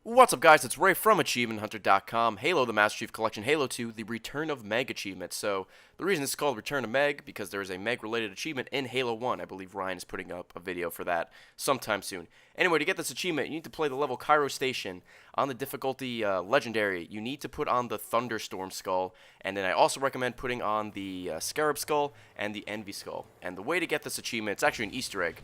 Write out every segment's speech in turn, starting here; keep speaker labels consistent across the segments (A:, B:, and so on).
A: What's up, guys? It's Ray from AchievementHunter.com. Halo the Master Chief Collection, Halo 2, the Return of Megg achievement. So, the reason this is called Return of Megg, because there is a Megg-related achievement in Halo 1. I believe Ryan is putting up a video for that sometime soon. Anyway, to get this achievement, you need to play the level Cairo Station on the difficulty Legendary. You need to put on the Thunderstorm Skull, and then I also recommend putting on the Scarab Skull and the Envy Skull. And the way to get this achievement, it's actually an Easter egg.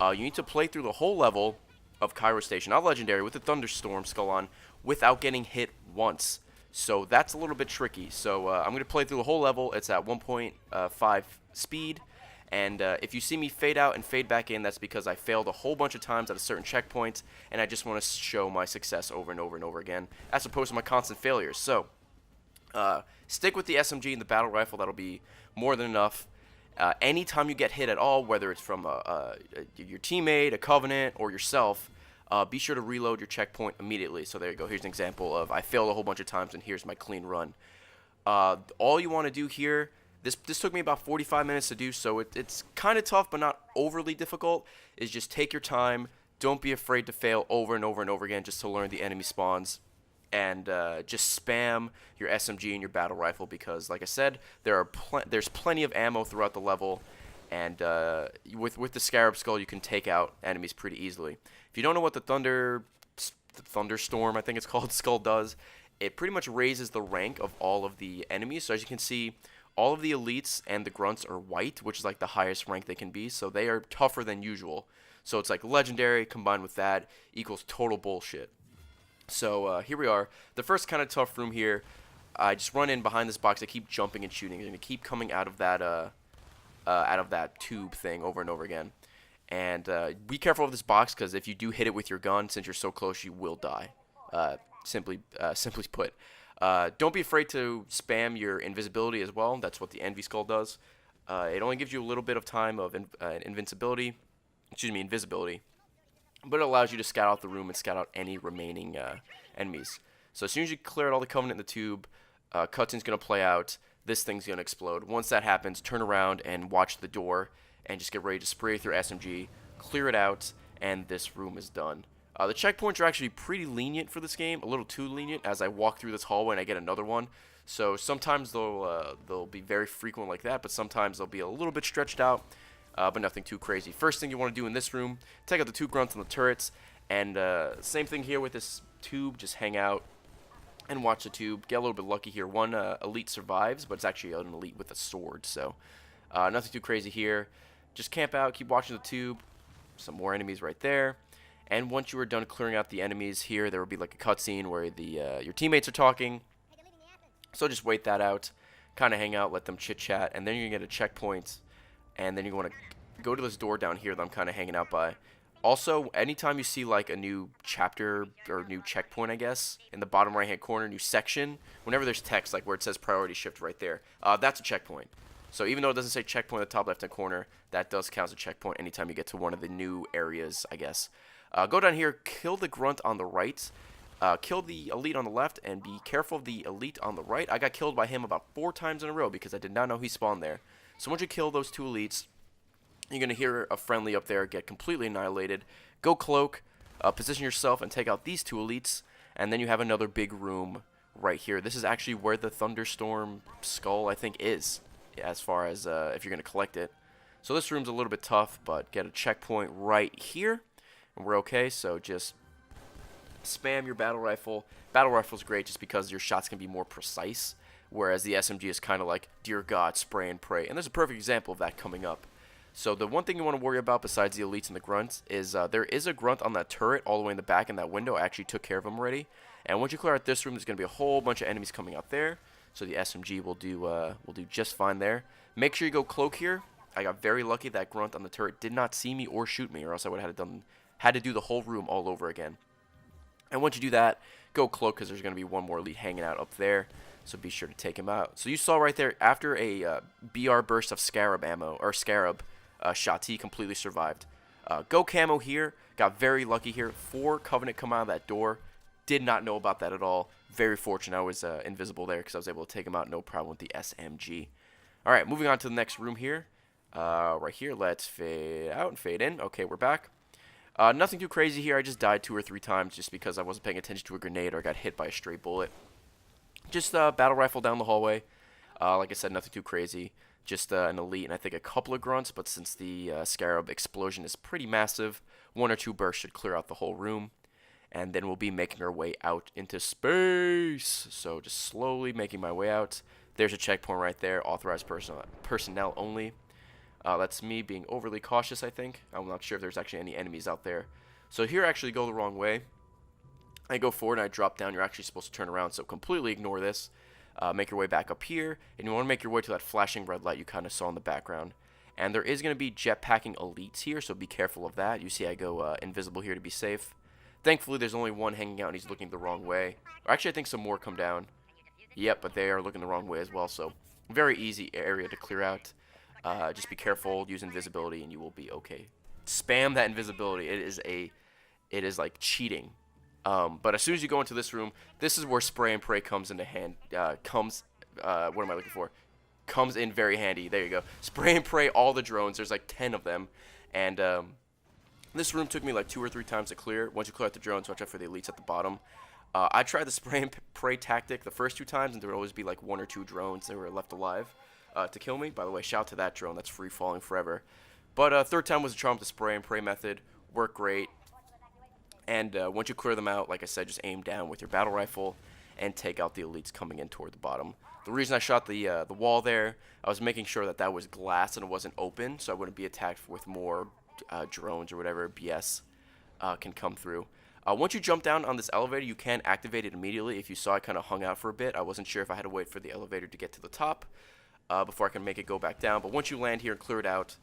A: You need to play through the whole level of Cairo Station, not Legendary, with the Thunderstorm Skull on, without getting hit once. So that's a little bit tricky. So I'm going to play through the whole level. It's at 1.5 speed. And if you see me fade out and fade back in, that's because I failed a whole bunch of times at a certain checkpoint, and I just want to show my success over and over and over again, as opposed to my constant failures. So stick with the SMG and the battle rifle. That'll be more than enough. Anytime you get hit at all, whether it's from your teammate, a Covenant, or yourself, be sure to reload your checkpoint immediately. So there you go. Here's an example of I failed a whole bunch of times, and here's my clean run. All you want to do here, this took me about 45 minutes to do, so it's kind of tough but not overly difficult, is just take your time. Don't be afraid to fail over and over and over again just to learn the enemy spawns. And just spam your SMG and your battle rifle, because, like I said, there's plenty of ammo throughout the level, and with the Scarab Skull you can take out enemies pretty easily. If you don't know what the Thunderstorm, I think it's called, Skull does, it pretty much raises the rank of all of the enemies. So as you can see, all of the elites and the grunts are white, which is like the highest rank they can be, so they are tougher than usual. So it's like Legendary combined with that equals total bullshit. So here we are. The first kind of tough room here. I just run in behind this box. I keep jumping and shooting, and I keep coming out of that tube thing over and over again. And be careful of this box, because if you do hit it with your gun, since you're so close, you will die. Simply put. Don't be afraid to spam your invisibility as well. That's what the Envy Skull does. It only gives you a little bit of time of invisibility, but it allows you to scout out the room and scout out any remaining enemies. So as soon as you clear out all the Covenant in the tube, cutscene's going to play out, this thing's going to explode. Once that happens, turn around and watch the door, and just get ready to spray with your SMG, clear it out, and this room is done. The checkpoints are actually pretty lenient for this game, a little too lenient, as I walk through this hallway and I get another one. So sometimes they'll be very frequent like that, but sometimes they'll be a little bit stretched out. But nothing too crazy. First thing you want to do in this room, take out the 2 grunts on the turrets, and same thing here with this tube, just hang out and watch the tube. Get a little bit lucky here. One elite survives, but it's actually an elite with a sword, so nothing too crazy here. Just camp out, keep watching the tube. Some more enemies right there. And once you are done clearing out the enemies here, there will be like a cutscene where your teammates are talking. So just wait that out, kind of hang out, let them chit-chat, and then you're going to get a checkpoint. And then you want to go to this door down here that I'm kind of hanging out by. Also, anytime you see like a new chapter or new checkpoint, I guess, in the bottom right hand corner, new section, whenever there's text like where it says priority shift right there, that's a checkpoint. So even though it doesn't say checkpoint in the top left hand corner, that does count as a checkpoint anytime you get to one of the new areas, I guess. Go down here, kill the grunt on the right, kill the elite on the left, and be careful of the elite on the right. I got killed by him about 4 times in a row because I did not know he spawned there. So once you kill those 2 elites, you're going to hear a friendly up there get completely annihilated. Go cloak, position yourself, and take out these 2 elites. And then you have another big room right here. This is actually where the Thunderstorm Skull, I think, is, as far as if you're going to collect it. So this room's a little bit tough, but get a checkpoint right here, and we're okay. So just spam your battle rifle. Battle rifle's great just because your shots can be more precise, whereas the SMG is kind of like, dear God, spray and pray. And there's a perfect example of that coming up. So the one thing you want to worry about besides the elites and the grunts is there is a grunt on that turret all the way in the back in that window. I actually took care of him already. And once you clear out this room, there's going to be a whole bunch of enemies coming out there. So the SMG will do just fine there. Make sure you go cloak here. I got very lucky that grunt on the turret did not see me or shoot me, or else I would have had to do the whole room all over again. And once you do that, go cloak, because there's going to be one more elite hanging out up there. So be sure to take him out. So you saw right there, after a BR burst of Scarab ammo, or Scarab shots, he completely survived. Go camo here. Got very lucky here. 4 Covenant come out of that door. Did not know about that at all. Very fortunate I was invisible there, because I was able to take him out no problem with the SMG. Alright, moving on to the next room here. Right here, let's fade out and fade in. Okay, we're back. Nothing too crazy here. I just died 2 or 3 times just because I wasn't paying attention to a grenade or got hit by a stray bullet. Just battle rifle down the hallway. Like I said, nothing too crazy. Just an elite and I think a couple of grunts, but since the Scarab explosion is pretty massive, 1 or 2 bursts should clear out the whole room. And then we'll be making our way out into space. So just slowly making my way out. There's a checkpoint right there, authorized personnel only. That's me being overly cautious, I think. I'm not sure if there's actually any enemies out there. So here I actually go the wrong way. I go forward and I drop down. You're actually supposed to turn around, so completely ignore this. Make your way back up here, and you want to make your way to that flashing red light you kind of saw in the background. And there is going to be jetpacking elites here, so be careful of that. You see I go invisible here to be safe. Thankfully, there's only one hanging out, and he's looking the wrong way. Or actually, I think some more come down. Yep, but they are looking the wrong way as well, so very easy area to clear out. Just be careful, use invisibility, and you will be okay. Spam that invisibility. It is like cheating. But as soon as you go into this room, this is where spray and pray comes into hand. What am I looking for? Comes in very handy. There you go. Spray and pray all the drones. There's like 10 of them, and this room took me like 2 or 3 times to clear. Once you clear out the drones, watch out for the elites at the bottom. I tried the spray and pray tactic the first 2 times, and there would always be like 1 or 2 drones that were left alive to kill me. By the way, shout out to that drone. That's free falling forever. But third time was a charm with the spray and pray method. Worked great. And once you clear them out, like I said, just aim down with your battle rifle and take out the elites coming in toward the bottom. The reason I shot the wall there, I was making sure that that was glass and it wasn't open, so I wouldn't be attacked with more drones or whatever BS can come through. Once you jump down on this elevator, you can activate it immediately. If you saw, I kind of hung out for a bit. I wasn't sure if I had to wait for the elevator to get to the top before I can make it go back down. But once you land here and clear it out,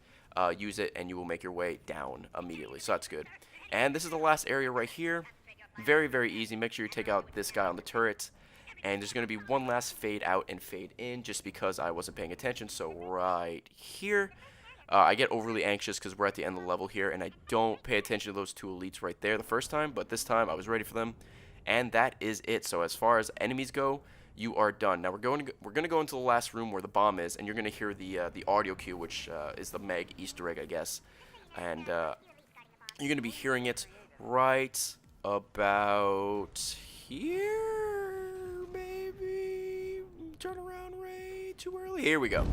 A: use it and you will make your way down immediately. So that's good. And this is the last area right here. Very, very easy. Make sure you take out this guy on the turret. And there's going to be one last fade out and fade in just because I wasn't paying attention. So right here, I get overly anxious because we're at the end of the level here. And I don't pay attention to those 2 elites right there the first time. But this time I was ready for them. And that is it. So as far as enemies go, you are done. Now we're going to go into the last room where the bomb is. And you're going to hear the audio cue, which is the Megg Easter egg, I guess. And you're going to be hearing it right about here, maybe. Turn around way too early. Here we go.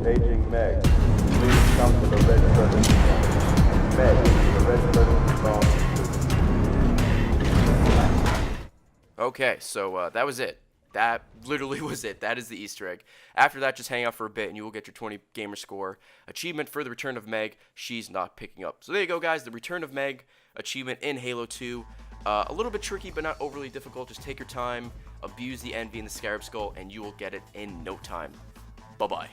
B: Paging Megg. Please come to the red curtain. Megg, the red curtain.
A: Okay, so that was it. That literally was it. That is the Easter egg. After that, just hang out for a bit, and you will get your 20 gamer score achievement for the return of Megg. She's not picking up. So there you go, guys. The return of Megg achievement in Halo 2. A little bit tricky, but not overly difficult. Just take your time, abuse the envy and the Scarab Skull, and you will get it in no time. Bye-bye.